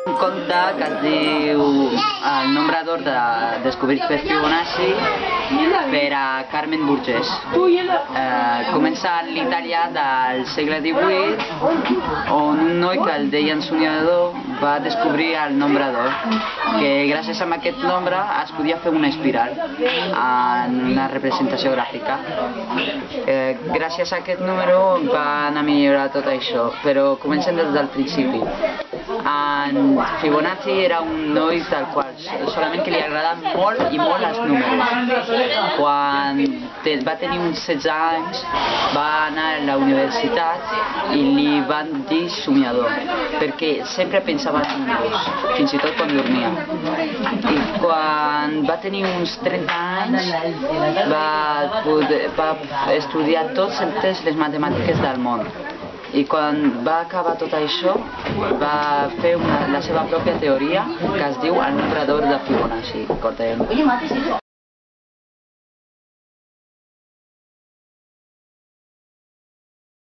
Un conte que es diu El nombre d'or descobrit per Fibonacci per a Carmen Burgess. Comença a l'Itàlia del segle XVIII on un noi que el deien somiador va descobrir el nombre d'or, que gràcies a aquest nombre es podia fer una espiral en una representació gràfica. Gràcies a aquest número va anar a millorar tot això, però comencem des del principi. En Fibonacci era un noi tal qual, solament que li agradaven molt i molt els números. Quan va tenir uns 16 anys va anar a la universitat i li van dir somiador, perquè sempre pensava en números, fins i tot quan dormia. I quan va tenir uns 30 anys va estudiar tots les matemàtiques del món. I quan va acabar tot això, va fer la seva pròpia teoria que es diu el nombre d'or de Fibonacci.